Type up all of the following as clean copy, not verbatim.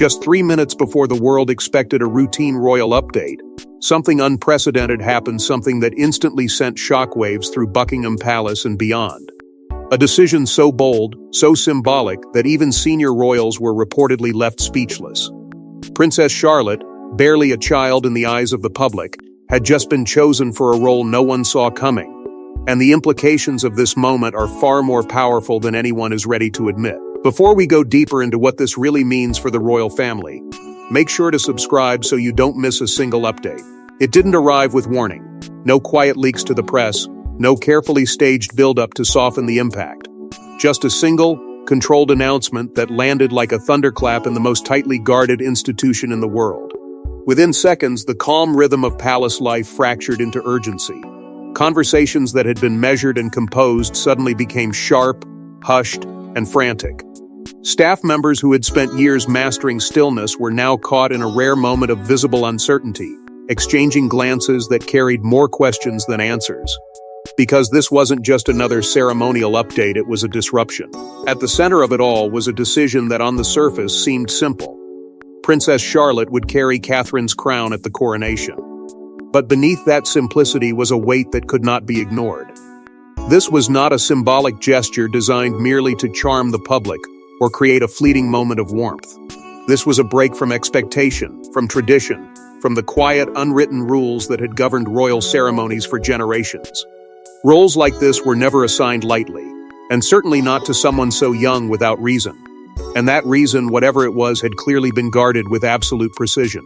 Just 3 minutes before the world expected a routine royal update, something unprecedented happened, something that instantly sent shockwaves through Buckingham Palace and beyond. A decision so bold, so symbolic, that even senior royals were reportedly left speechless. Princess Charlotte, barely a child in the eyes of the public, had just been chosen for a role no one saw coming. And the implications of this moment are far more powerful than anyone is ready to admit. Before we go deeper into what this really means for the royal family, make sure to subscribe so you don't miss a single update. It didn't arrive with warning. No quiet leaks to the press, no carefully staged build-up to soften the impact. Just a single, controlled announcement that landed like a thunderclap in the most tightly guarded institution in the world. Within seconds, the calm rhythm of palace life fractured into urgency. Conversations that had been measured and composed suddenly became sharp, hushed, and frantic. Staff members who had spent years mastering stillness were now caught in a rare moment of visible uncertainty, exchanging glances that carried more questions than answers. Because this wasn't just another ceremonial update, it was a disruption. At the center of it all was a decision that on the surface seemed simple. Princess Charlotte would carry Catherine's crown at the coronation. But beneath that simplicity was a weight that could not be ignored. This was not a symbolic gesture designed merely to charm the public or create a fleeting moment of warmth. This was a break from expectation, from tradition, from the quiet, unwritten rules that had governed royal ceremonies for generations. Roles like this were never assigned lightly, and certainly not to someone so young without reason. And that reason, whatever it was, had clearly been guarded with absolute precision.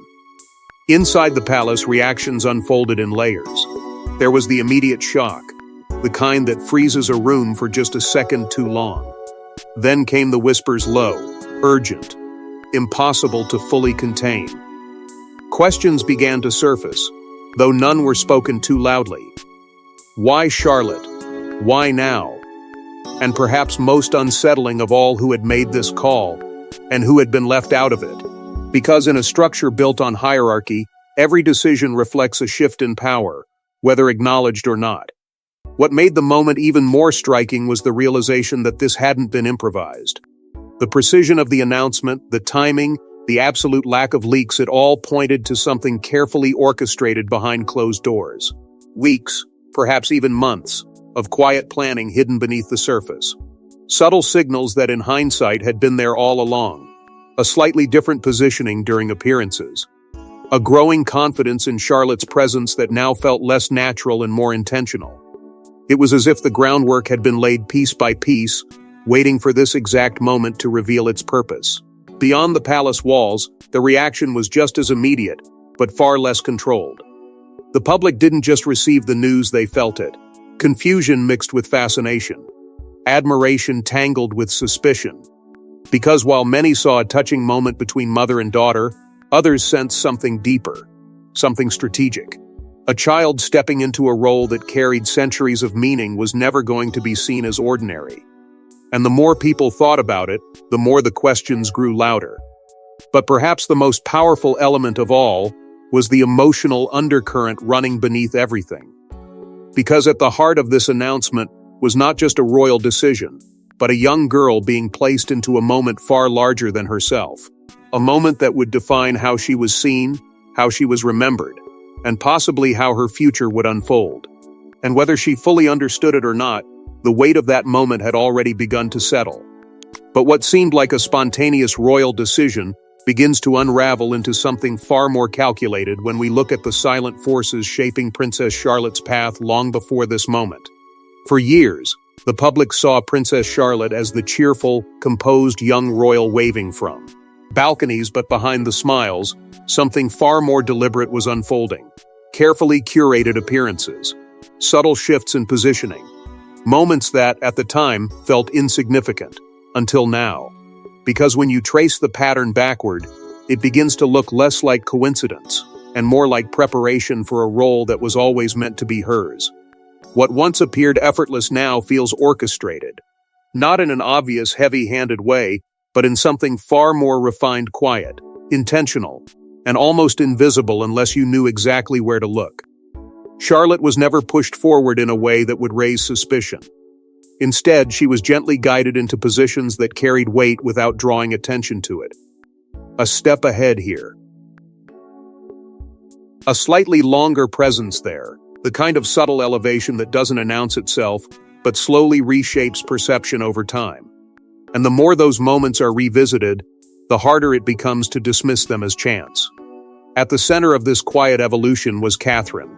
Inside the palace, reactions unfolded in layers. There was the immediate shock, the kind that freezes a room for just a second too long. Then came the whispers, low, urgent, impossible to fully contain. Questions began to surface, though none were spoken too loudly. Why Charlotte? Why now? And perhaps most unsettling of all, who had made this call, and who had been left out of it. Because in a structure built on hierarchy, every decision reflects a shift in power, whether acknowledged or not. What made the moment even more striking was the realization that this hadn't been improvised. The precision of the announcement, the timing, the absolute lack of leaks, it all pointed to something carefully orchestrated behind closed doors. Weeks, perhaps even months, of quiet planning hidden beneath the surface. Subtle signals that in hindsight had been there all along. A slightly different positioning during appearances. A growing confidence in Charlotte's presence that now felt less natural and more intentional. It was as if the groundwork had been laid piece by piece, waiting for this exact moment to reveal its purpose. Beyond the palace walls, the reaction was just as immediate, but far less controlled. The public didn't just receive the news, they felt it. Confusion mixed with fascination. Admiration tangled with suspicion. Because while many saw a touching moment between mother and daughter, others sensed something deeper, something strategic. A child stepping into a role that carried centuries of meaning was never going to be seen as ordinary. And the more people thought about it, the more the questions grew louder. But perhaps the most powerful element of all was the emotional undercurrent running beneath everything. Because at the heart of this announcement was not just a royal decision, but a young girl being placed into a moment far larger than herself. A moment that would define how she was seen, how she was remembered, and possibly how her future would unfold. And whether she fully understood it or not, the weight of that moment had already begun to settle. But what seemed like a spontaneous royal decision begins to unravel into something far more calculated when we look at the silent forces shaping Princess Charlotte's path long before this moment. For years, the public saw Princess Charlotte as the cheerful, composed young royal waving from balconies, but behind the smiles, something far more deliberate was unfolding. Carefully curated appearances, subtle shifts in positioning, moments that, at the time, felt insignificant, until now. Because when you trace the pattern backward, it begins to look less like coincidence, and more like preparation for a role that was always meant to be hers. What once appeared effortless now feels orchestrated. Not in an obvious, heavy-handed way, but in something far more refined, quiet, intentional, and almost invisible unless you knew exactly where to look. Charlotte was never pushed forward in a way that would raise suspicion. Instead, she was gently guided into positions that carried weight without drawing attention to it. A step ahead here. A slightly longer presence there, the kind of subtle elevation that doesn't announce itself, but slowly reshapes perception over time. And the more those moments are revisited, the harder it becomes to dismiss them as chance. At the center of this quiet evolution was Catherine.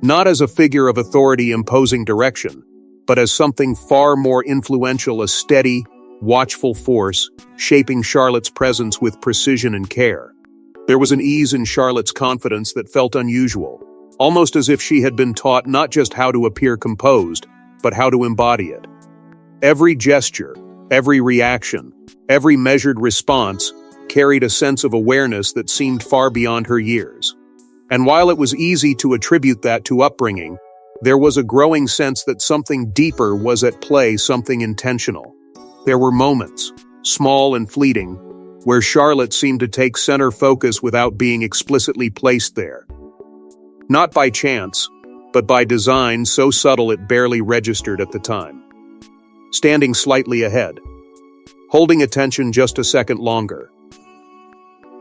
Not as a figure of authority imposing direction, but as something far more influential, a steady, watchful force, shaping Charlotte's presence with precision and care. There was an ease in Charlotte's confidence that felt unusual, almost as if she had been taught not just how to appear composed, but how to embody it. Every gesture, every reaction, every measured response carried a sense of awareness that seemed far beyond her years. And while it was easy to attribute that to upbringing, there was a growing sense that something deeper was at play, something intentional. There were moments, small and fleeting, where Charlotte seemed to take center focus without being explicitly placed there. Not by chance, but by design so subtle it barely registered at the time. Standing slightly ahead. Holding attention just a second longer.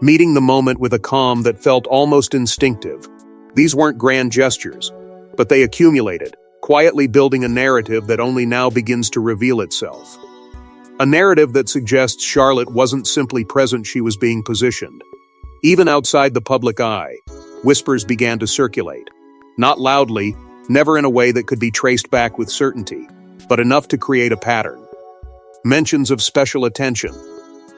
Meeting the moment with a calm that felt almost instinctive. These weren't grand gestures, but they accumulated, quietly building a narrative that only now begins to reveal itself. A narrative that suggests Charlotte wasn't simply present, she was being positioned. Even outside the public eye, whispers began to circulate. Not loudly, never in a way that could be traced back with certainty, but enough to create a pattern. Mentions of special attention.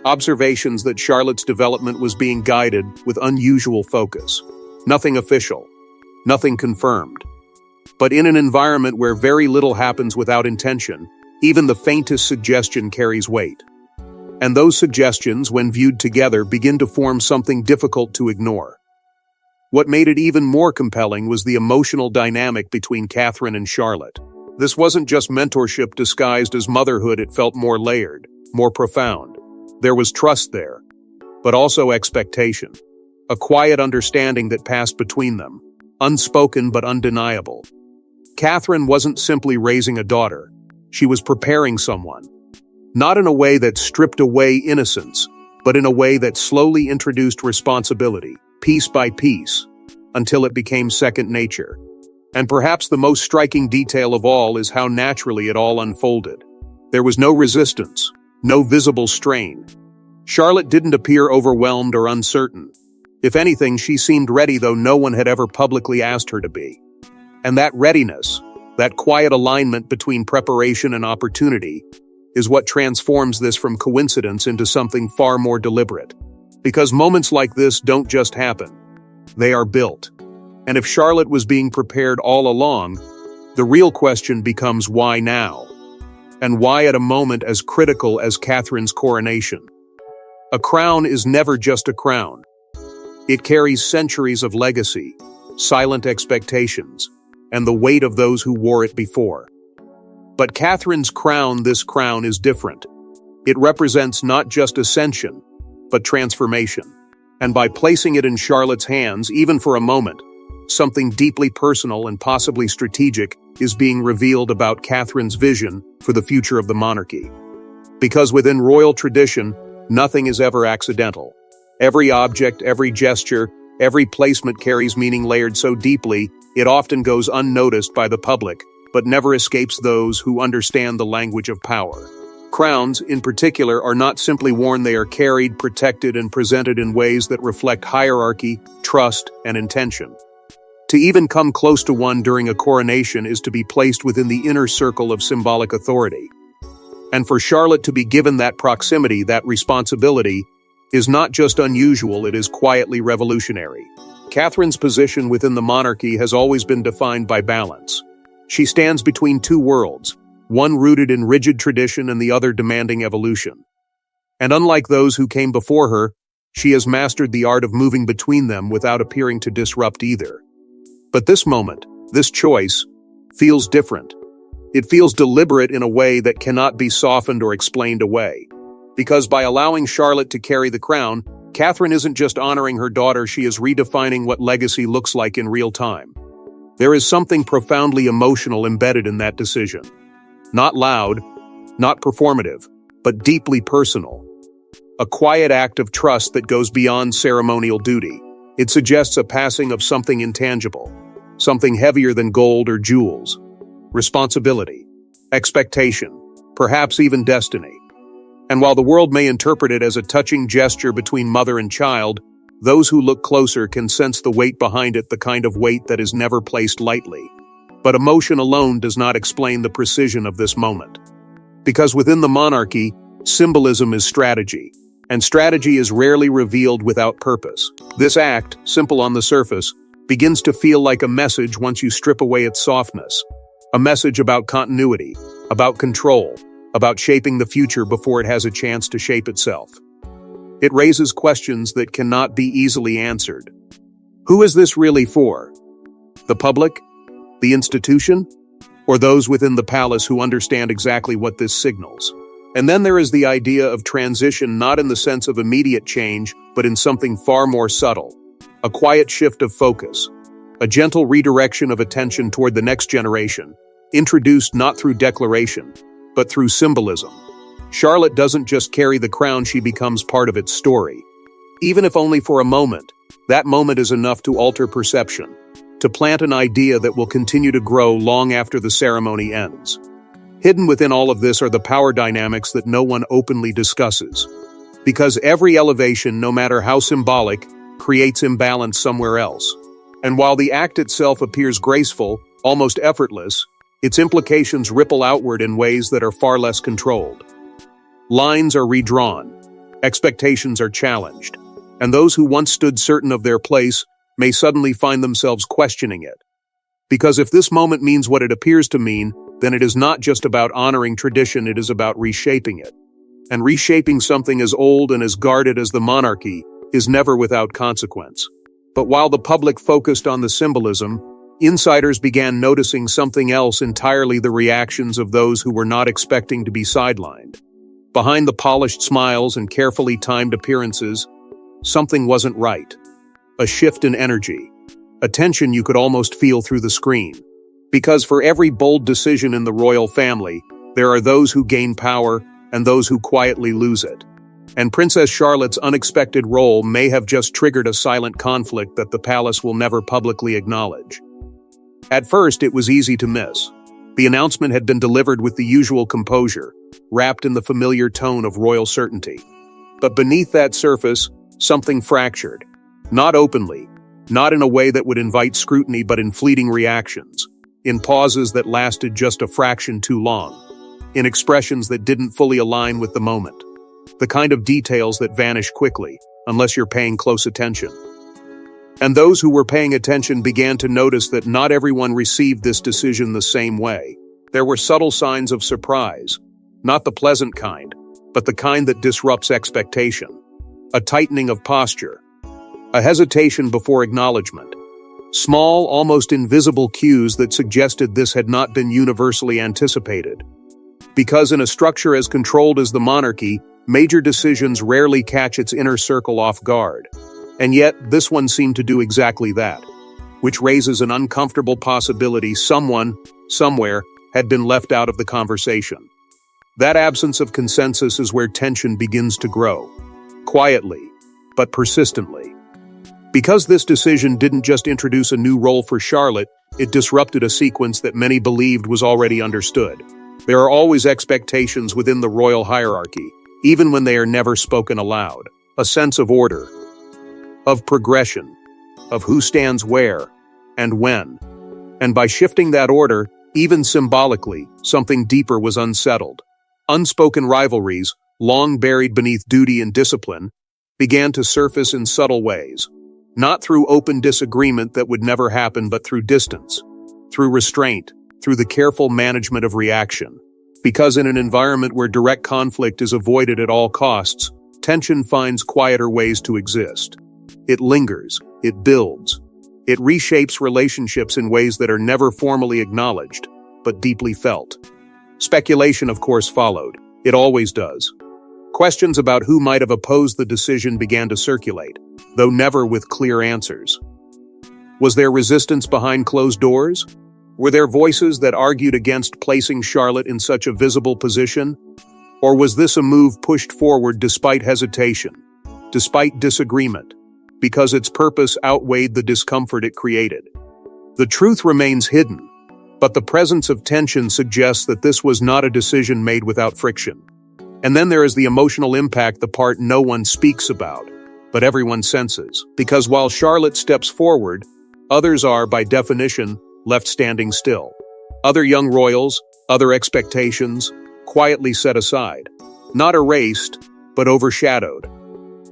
Observations that Charlotte's development was being guided with unusual focus. Nothing official. Nothing confirmed. But in an environment where very little happens without intention, even the faintest suggestion carries weight. And those suggestions, when viewed together, begin to form something difficult to ignore. What made it even more compelling was the emotional dynamic between Catherine and Charlotte. This wasn't just mentorship disguised as motherhood, it felt more layered, more profound. There was trust there, but also expectation. A quiet understanding that passed between them, unspoken but undeniable. Catherine wasn't simply raising a daughter. She was preparing someone. Not in a way that stripped away innocence, but in a way that slowly introduced responsibility, piece by piece, until it became second nature. And perhaps the most striking detail of all is how naturally it all unfolded. There was no resistance, no visible strain. Charlotte didn't appear overwhelmed or uncertain. If anything, she seemed ready, though no one had ever publicly asked her to be. And that readiness, that quiet alignment between preparation and opportunity, is what transforms this from coincidence into something far more deliberate. Because moments like this don't just happen. They are built. And if Charlotte was being prepared all along, the real question becomes why now? And why at a moment as critical as Catherine's coronation? A crown is never just a crown. It carries centuries of legacy, silent expectations, and the weight of those who wore it before. But Catherine's crown, this crown, is different. It represents not just ascension, but transformation. And by placing it in Charlotte's hands, even for a moment, something deeply personal and possibly strategic is being revealed about Catherine's vision for the future of the monarchy. Because within royal tradition, nothing is ever accidental. Every object, every gesture, every placement carries meaning layered so deeply, it often goes unnoticed by the public, but never escapes those who understand the language of power. Crowns, in particular, are not simply worn, they are carried, protected, and presented in ways that reflect hierarchy, trust, and intention. To even come close to one during a coronation is to be placed within the inner circle of symbolic authority. And for Charlotte to be given that proximity, that responsibility, is not just unusual, it is quietly revolutionary. Catherine's position within the monarchy has always been defined by balance. She stands between two worlds, one rooted in rigid tradition and the other demanding evolution. And unlike those who came before her, she has mastered the art of moving between them without appearing to disrupt either. But this moment, this choice, feels different. It feels deliberate in a way that cannot be softened or explained away. Because by allowing Charlotte to carry the crown, Catherine isn't just honoring her daughter, she is redefining what legacy looks like in real time. There is something profoundly emotional embedded in that decision. Not loud, not performative, but deeply personal. a quiet act of trust that goes beyond ceremonial duty. It suggests a passing of something intangible, something heavier than gold or jewels. Responsibility, expectation, perhaps even destiny. And while the world may interpret it as a touching gesture between mother and child, those who look closer can sense the weight behind it, the kind of weight that is never placed lightly. But emotion alone does not explain the precision of this moment. Because within the monarchy, symbolism is strategy, and strategy is rarely revealed without purpose. This act, simple on the surface, begins to feel like a message once you strip away its softness. A message about continuity, about control, about shaping the future before it has a chance to shape itself. It raises questions that cannot be easily answered. Who is this really for? The public? The institution? Or those within the palace who understand exactly what this signals? And then there is the idea of transition, not in the sense of immediate change, but in something far more subtle. A quiet shift of focus, a gentle redirection of attention toward the next generation, introduced not through declaration, but through symbolism. Charlotte doesn't just carry the crown, she becomes part of its story. Even if only for a moment, that moment is enough to alter perception, to plant an idea that will continue to grow long after the ceremony ends. Hidden within all of this are the power dynamics that no one openly discusses. Because every elevation, no matter how symbolic, creates imbalance somewhere else. And while the act itself appears graceful, almost effortless, its implications ripple outward in ways that are far less controlled. Lines are redrawn, expectations are challenged, and those who once stood certain of their place may suddenly find themselves questioning it. Because if this moment means what it appears to mean, then it is not just about honoring tradition, it is about reshaping it. And reshaping something as old and as guarded as the monarchy is never without consequence. But while the public focused on the symbolism, insiders began noticing something else entirely: the reactions of those who were not expecting to be sidelined. Behind the polished smiles and carefully timed appearances, something wasn't right. A shift in energy, a tension you could almost feel through the screen. Because for every bold decision in the royal family, there are those who gain power and those who quietly lose it. And Princess Charlotte's unexpected role may have just triggered a silent conflict that the palace will never publicly acknowledge. At first, it was easy to miss. The announcement had been delivered with the usual composure, wrapped in the familiar tone of royal certainty. But beneath that surface, something fractured. Not openly, not in a way that would invite scrutiny, but in fleeting reactions, in pauses that lasted just a fraction too long, in expressions that didn't fully align with the moment. The kind of details that vanish quickly, unless you're paying close attention. And those who were paying attention began to notice that not everyone received this decision the same way. There were subtle signs of surprise, not the pleasant kind, but the kind that disrupts expectation. A tightening of posture, a hesitation before acknowledgement. Small, almost invisible cues that suggested this had not been universally anticipated. Because in a structure as controlled as the monarchy, major decisions rarely catch its inner circle off guard. And yet, this one seemed to do exactly that, which raises an uncomfortable possibility: someone, somewhere, had been left out of the conversation. That absence of consensus is where tension begins to grow, quietly, but persistently. Because this decision didn't just introduce a new role for Charlotte, it disrupted a sequence that many believed was already understood. There are always expectations within the royal hierarchy, even when they are never spoken aloud. A sense of order, of progression, of who stands where, and when. And by shifting that order, even symbolically, something deeper was unsettled. Unspoken rivalries, long buried beneath duty and discipline, began to surface in subtle ways. Not through open disagreement that would never happen, but through distance, through restraint, through the careful management of reaction. Because in an environment where direct conflict is avoided at all costs, tension finds quieter ways to exist. It lingers, it builds, it reshapes relationships in ways that are never formally acknowledged, but deeply felt. Speculation, of course, followed. It always does. Questions about who might have opposed the decision began to circulate, though never with clear answers. Was there resistance behind closed doors? Were there voices that argued against placing Charlotte in such a visible position? Or was this a move pushed forward despite hesitation, despite disagreement, because its purpose outweighed the discomfort it created? The truth remains hidden, but the presence of tension suggests that this was not a decision made without friction. And then there is the emotional impact, the part no one speaks about, but everyone senses. Because while Charlotte steps forward, others are, by definition, left standing still. Other young royals, other expectations, quietly set aside. Not erased, but overshadowed.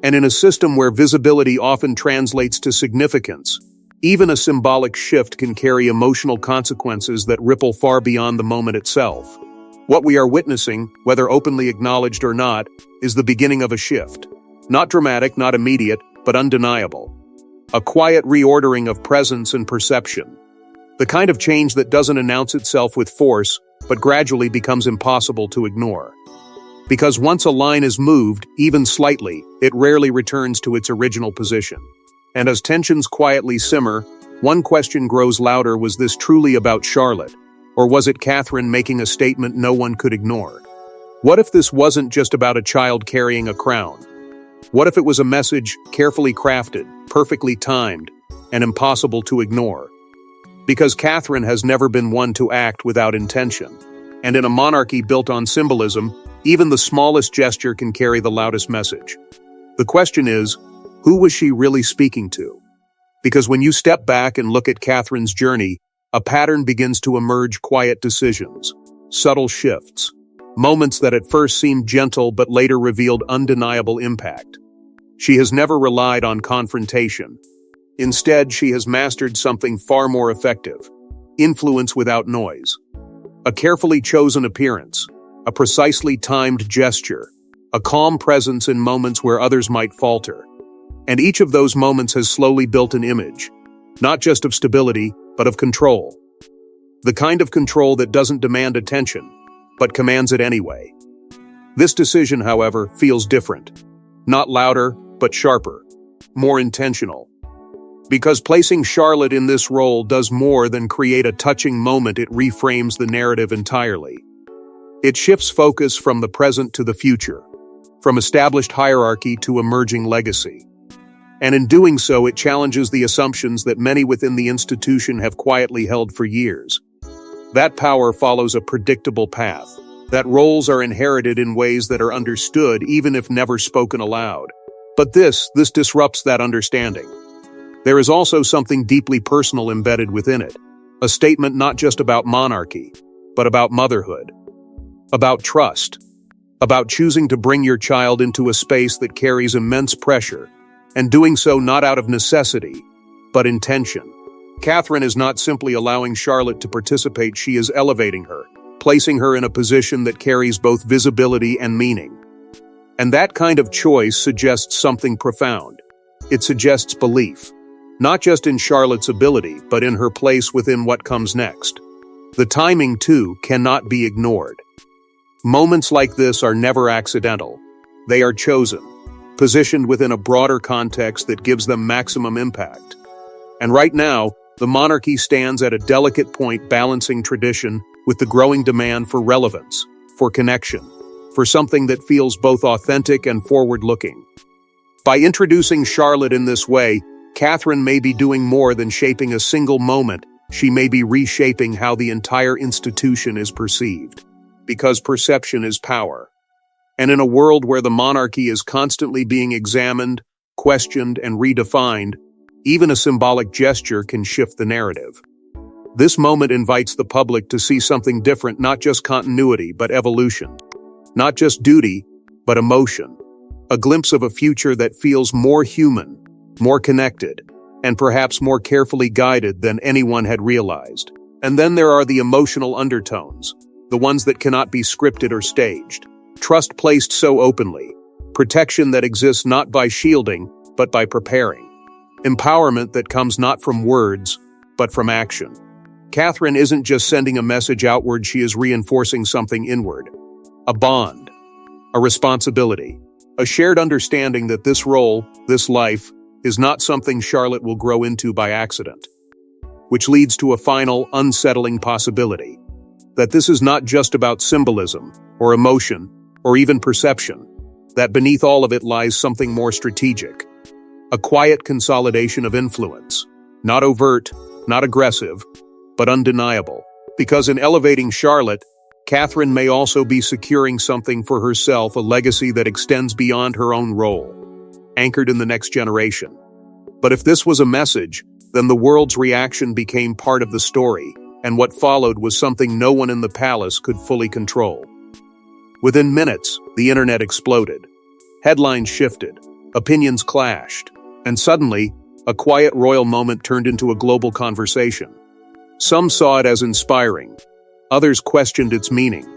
And in a system where visibility often translates to significance, even a symbolic shift can carry emotional consequences that ripple far beyond the moment itself. What we are witnessing, whether openly acknowledged or not, is the beginning of a shift. Not dramatic, not immediate, but undeniable. A quiet reordering of presence and perception. The kind of change that doesn't announce itself with force, but gradually becomes impossible to ignore. Because once a line is moved, even slightly, it rarely returns to its original position. And as tensions quietly simmer, one question grows louder: was this truly about Charlotte? Or was it Catherine making a statement no one could ignore? What if this wasn't just about a child carrying a crown? What if it was a message carefully crafted, perfectly timed, and impossible to ignore? Because Catherine has never been one to act without intention. And in a monarchy built on symbolism, even the smallest gesture can carry the loudest message. The question is, who was she really speaking to? Because when you step back and look at Catherine's journey, a pattern begins to emerge: quiet decisions, subtle shifts, moments that at first seemed gentle but later revealed undeniable impact. She has never relied on confrontation. Instead, she has mastered something far more effective: influence without noise. A carefully chosen appearance, a precisely timed gesture, a calm presence in moments where others might falter. And each of those moments has slowly built an image, not just of stability, but of control. The kind of control that doesn't demand attention, but commands it anyway. This decision, however, feels different. Not louder, but sharper, more intentional. Because placing Charlotte in this role does more than create a touching moment, it reframes the narrative entirely. It shifts focus from the present to the future, from established hierarchy to emerging legacy. And in doing so, it challenges the assumptions that many within the institution have quietly held for years. That power follows a predictable path, that roles are inherited in ways that are understood even if never spoken aloud. But this disrupts that understanding. There is also something deeply personal embedded within it, a statement not just about monarchy, but about motherhood, about trust, about choosing to bring your child into a space that carries immense pressure, and doing so not out of necessity, but intention. Catherine is not simply allowing Charlotte to participate, she is elevating her, placing her in a position that carries both visibility and meaning. And that kind of choice suggests something profound. It suggests belief, not just in Charlotte's ability, but in her place within what comes next. The timing, too, cannot be ignored. Moments like this are never accidental. They are chosen, positioned within a broader context that gives them maximum impact. And right now, the monarchy stands at a delicate point, balancing tradition with the growing demand for relevance, for connection, for something that feels both authentic and forward-looking. By introducing Charlotte in this way, Catherine may be doing more than shaping a single moment. She may be reshaping how the entire institution is perceived. Because perception is power. And in a world where the monarchy is constantly being examined, questioned, and redefined, even a symbolic gesture can shift the narrative. This moment invites the public to see something different, not just continuity, but evolution. Not just duty, but emotion. A glimpse of a future that feels more human, more connected, and perhaps more carefully guided than anyone had realized. And then there are the emotional undertones, the ones that cannot be scripted or staged. Trust placed so openly, protection that exists not by shielding, but by preparing. Empowerment that comes not from words, but from action. Catherine isn't just sending a message outward, she is reinforcing something inward. A bond, a responsibility, a shared understanding that this role, this life, is not something Charlotte will grow into by accident. Which leads to a final, unsettling possibility. That this is not just about symbolism or emotion, or even perception, that beneath all of it lies something more strategic. A quiet consolidation of influence. Not overt, not aggressive, but undeniable. Because in elevating Charlotte, Catherine may also be securing something for herself, a legacy that extends beyond her own role, anchored in the next generation. But if this was a message, then the world's reaction became part of the story, and what followed was something no one in the palace could fully control. Within minutes, the internet exploded. Headlines shifted, opinions clashed, and suddenly, a quiet royal moment turned into a global conversation. Some saw it as inspiring, others questioned its meaning.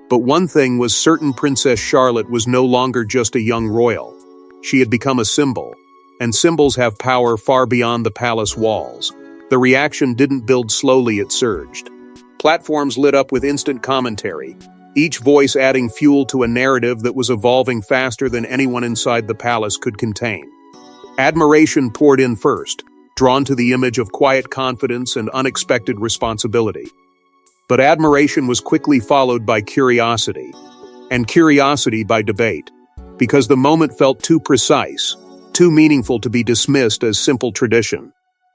But one thing was certain: Princess Charlotte was no longer just a young royal. She had become a symbol, and symbols have power far beyond the palace walls. The reaction didn't build slowly, it surged. Platforms lit up with instant commentary, each voice adding fuel to a narrative that was evolving faster than anyone inside the palace could contain. Admiration poured in first, drawn to the image of quiet confidence and unexpected responsibility. But admiration was quickly followed by curiosity, and curiosity by debate, because the moment felt too precise, too meaningful to be dismissed as simple tradition.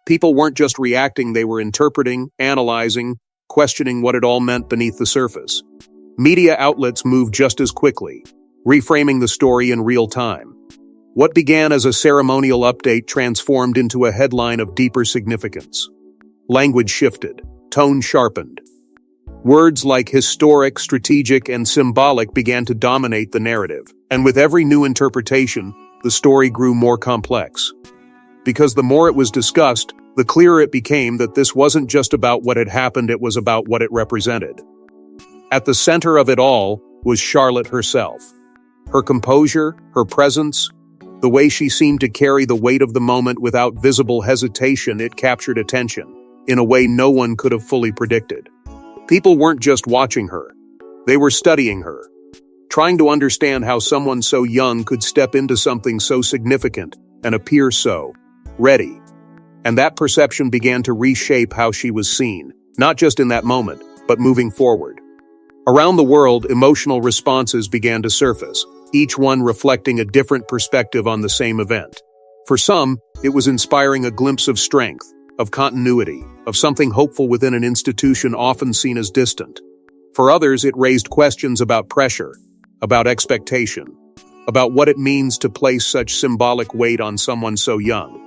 People weren't just reacting, they were interpreting, analyzing, questioning what it all meant beneath the surface. Media outlets moved just as quickly, reframing the story in real time. What began as a ceremonial update transformed into a headline of deeper significance. Language shifted, tone sharpened. Words like historic, strategic, and symbolic began to dominate the narrative. And with every new interpretation, the story grew more complex. Because the more it was discussed, the clearer it became that this wasn't just about what had happened, it was about what it represented. At the center of it all was Charlotte herself. Her composure, her presence, the way she seemed to carry the weight of the moment without visible hesitation, it captured attention, in a way no one could have fully predicted. People weren't just watching her. They were studying her, trying to understand how someone so young could step into something so significant and appear so ready. And that perception began to reshape how she was seen, not just in that moment, but moving forward. Around the world, emotional responses began to surface, each one reflecting a different perspective on the same event. For some, it was inspiring, a glimpse of strength, of continuity, of something hopeful within an institution often seen as distant. For others, it raised questions about pressure, about expectation, about what it means to place such symbolic weight on someone so young.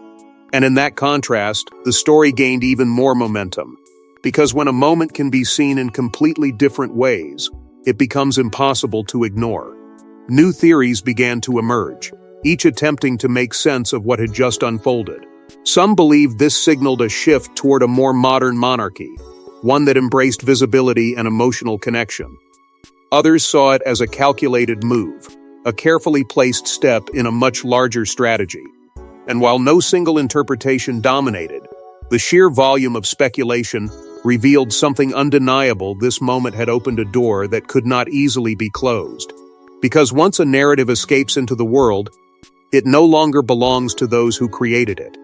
And in that contrast, the story gained even more momentum. Because when a moment can be seen in completely different ways, it becomes impossible to ignore. New theories began to emerge, each attempting to make sense of what had just unfolded. Some believed this signaled a shift toward a more modern monarchy, one that embraced visibility and emotional connection. Others saw it as a calculated move, a carefully placed step in a much larger strategy. And while no single interpretation dominated, the sheer volume of speculation revealed something undeniable: this moment had opened a door that could not easily be closed. Because once a narrative escapes into the world, it no longer belongs to those who created it.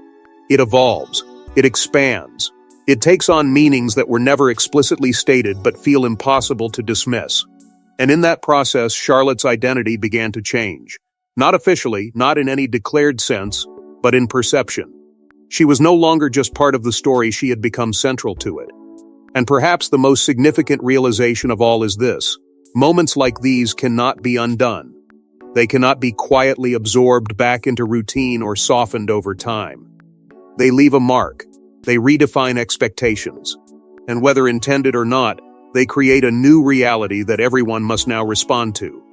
It evolves, it expands, it takes on meanings that were never explicitly stated but feel impossible to dismiss. And in that process, Charlotte's identity began to change. Not officially, not in any declared sense, but in perception. She was no longer just part of the story, she had become central to it. And perhaps the most significant realization of all is this: moments like these cannot be undone. They cannot be quietly absorbed back into routine or softened over time. They leave a mark, they redefine expectations, and whether intended or not, they create a new reality that everyone must now respond to.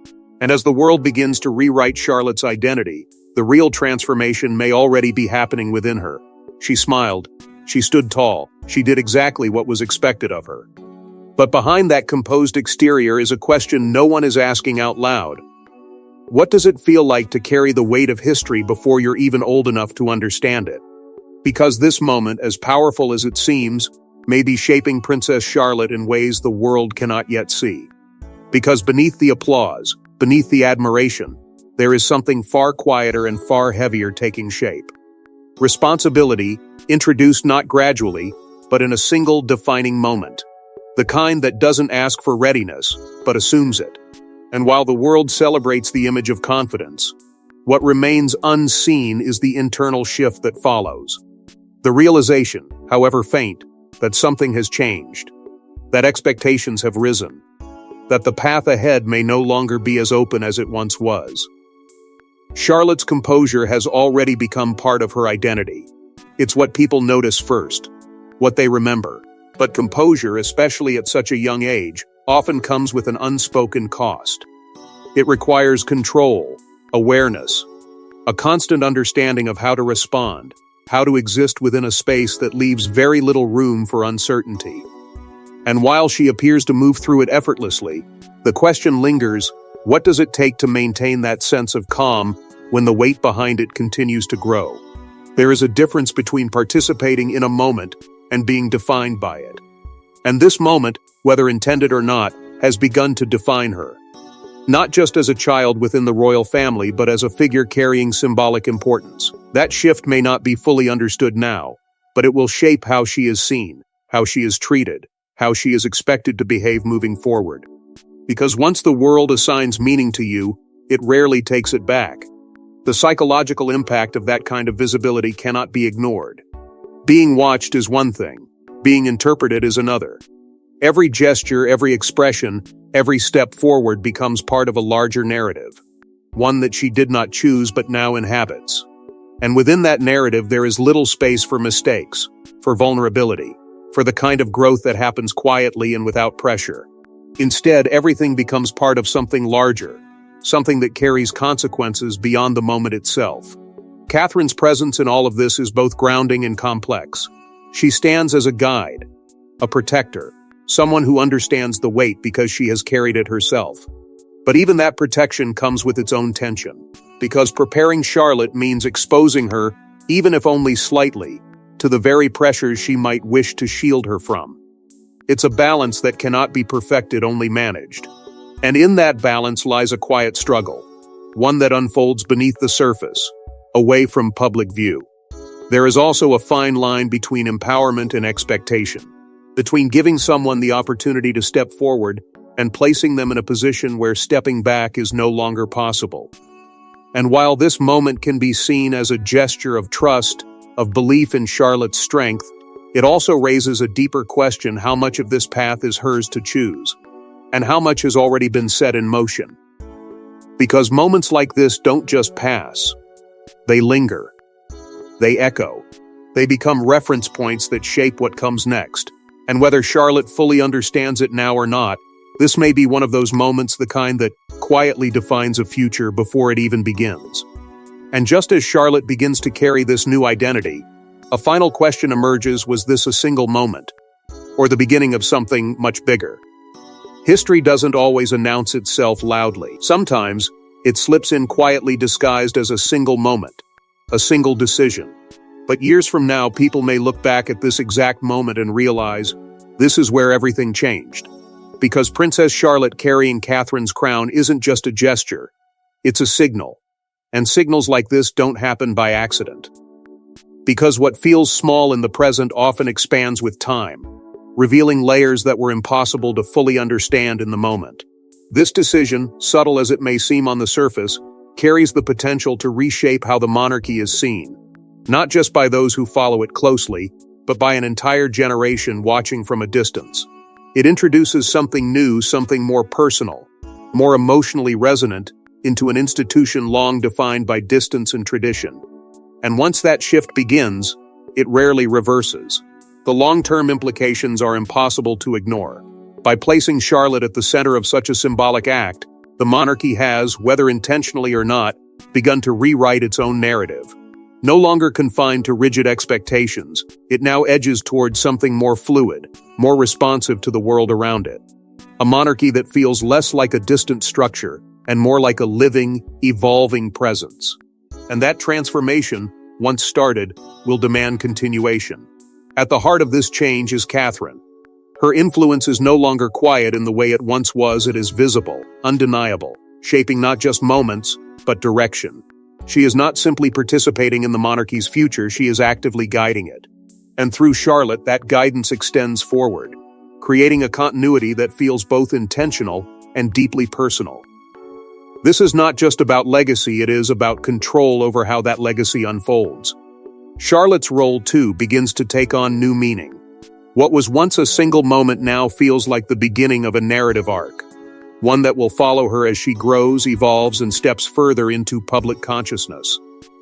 And as the world begins to rewrite Charlotte's identity, the real transformation may already be happening within her. She smiled, she stood tall, she did exactly what was expected of her. But behind that composed exterior is a question no one is asking out loud. What does it feel like to carry the weight of history before you're even old enough to understand it? Because this moment, as powerful as it seems, may be shaping Princess Charlotte in ways the world cannot yet see. Because beneath the applause, beneath the admiration, there is something far quieter and far heavier taking shape. Responsibility, introduced not gradually, but in a single defining moment. The kind that doesn't ask for readiness, but assumes it. And while the world celebrates the image of confidence, what remains unseen is the internal shift that follows. The realization, however faint, that something has changed, that expectations have risen, that the path ahead may no longer be as open as it once was. Charlotte's composure has already become part of her identity. It's what people notice first, what they remember. But composure, especially at such a young age, often comes with an unspoken cost. It requires control, awareness, a constant understanding of how to respond, how to exist within a space that leaves very little room for uncertainty. And while she appears to move through it effortlessly, the question lingers, what does it take to maintain that sense of calm when the weight behind it continues to grow? There is a difference between participating in a moment and being defined by it. And this moment, whether intended or not, has begun to define her. Not just as a child within the royal family, but as a figure carrying symbolic importance. That shift may not be fully understood now, but it will shape how she is seen, how she is treated, how she is expected to behave moving forward. Because once the world assigns meaning to you, it rarely takes it back. The psychological impact of that kind of visibility cannot be ignored. Being watched is one thing, being interpreted is another. Every gesture, every expression, every step forward becomes part of a larger narrative, one that she did not choose but now inhabits. And within that narrative there is little space for mistakes, for vulnerability, for the kind of growth that happens quietly and without pressure. Instead, everything becomes part of something larger, something that carries consequences beyond the moment itself. Catherine's presence in all of this is both grounding and complex. She stands as a guide, a protector, someone who understands the weight because she has carried it herself. But even that protection comes with its own tension, because preparing Charlotte means exposing her, even if only slightly, to the very pressures she might wish to shield her from. It's a balance that cannot be perfected, only managed. And in that balance lies a quiet struggle, one that unfolds beneath the surface, away from public view. There is also a fine line between empowerment and expectation, between giving someone the opportunity to step forward and placing them in a position where stepping back is no longer possible. And while this moment can be seen as a gesture of trust, of belief in Charlotte's strength, it also raises a deeper question: how much of this path is hers to choose, and how much has already been set in motion? Because moments like this don't just pass. They linger. They echo. They become reference points that shape what comes next. And whether Charlotte fully understands it now or not, this may be one of those moments, the kind that quietly defines a future before it even begins. And just as Charlotte begins to carry this new identity, a final question emerges: was this a single moment, or the beginning of something much bigger? History doesn't always announce itself loudly. Sometimes, it slips in quietly, disguised as a single moment, a single decision. But years from now, people may look back at this exact moment and realize, this is where everything changed. Because Princess Charlotte carrying Catherine's crown isn't just a gesture, it's a signal. And signals like this don't happen by accident. Because what feels small in the present often expands with time, revealing layers that were impossible to fully understand in the moment. This decision, subtle as it may seem on the surface, carries the potential to reshape how the monarchy is seen, not just by those who follow it closely, but by an entire generation watching from a distance. It introduces something new, something more personal, more emotionally resonant, into an institution long defined by distance and tradition. And once that shift begins, it rarely reverses. The long-term implications are impossible to ignore. By placing Charlotte at the center of such a symbolic act, the monarchy has, whether intentionally or not, begun to rewrite its own narrative. No longer confined to rigid expectations, it now edges towards something more fluid, more responsive to the world around it. A monarchy that feels less like a distant structure and more like a living, evolving presence. And that transformation, once started, will demand continuation. At the heart of this change is Catherine. Her influence is no longer quiet in the way it once was. It is visible, undeniable, shaping not just moments, but direction. She is not simply participating in the monarchy's future, she is actively guiding it. And through Charlotte, that guidance extends forward, creating a continuity that feels both intentional and deeply personal. This is not just about legacy, it is about control over how that legacy unfolds. Charlotte's role, too, begins to take on new meaning. What was once a single moment now feels like the beginning of a narrative arc, one that will follow her as she grows, evolves, and steps further into public consciousness.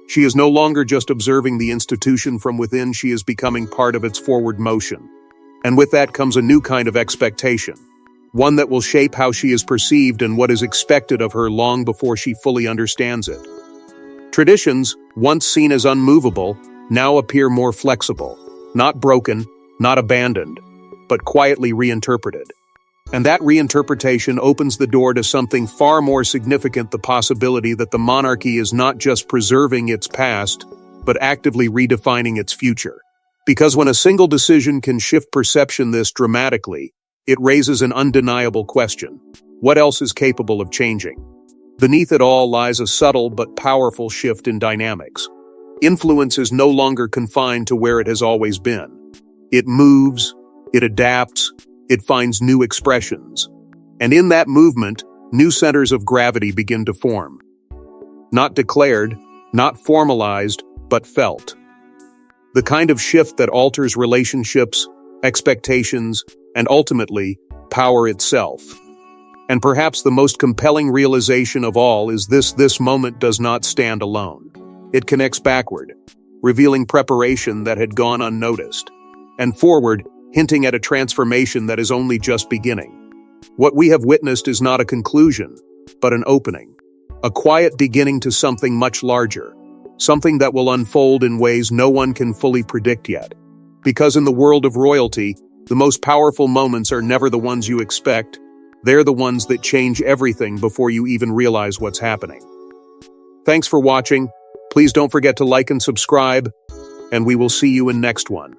She is no longer just observing the institution from within, she is becoming part of its forward motion. And with that comes a new kind of expectation, one that will shape how she is perceived and what is expected of her long before she fully understands it. Traditions, once seen as unmovable, now appear more flexible, not broken, not abandoned, but quietly reinterpreted. And that reinterpretation opens the door to something far more significant, the possibility that the monarchy is not just preserving its past, but actively redefining its future. Because when a single decision can shift perception this dramatically, it raises an undeniable question. What else is capable of changing? Beneath it all lies a subtle but powerful shift in dynamics. Influence is no longer confined to where it has always been. It moves, it adapts, it finds new expressions. And in that movement, new centers of gravity begin to form. Not declared, not formalized, but felt. The kind of shift that alters relationships, expectations, and ultimately, power itself. And perhaps the most compelling realization of all is this moment does not stand alone. It connects backward, revealing preparation that had gone unnoticed, and forward, hinting at a transformation that is only just beginning. What we have witnessed is not a conclusion, but an opening, a quiet beginning to something much larger, something that will unfold in ways no one can fully predict yet. Because in the world of royalty, the most powerful moments are never the ones you expect, they're the ones that change everything before you even realize what's happening. Thanks for watching. Please don't forget to like and subscribe, and we will see you in next one.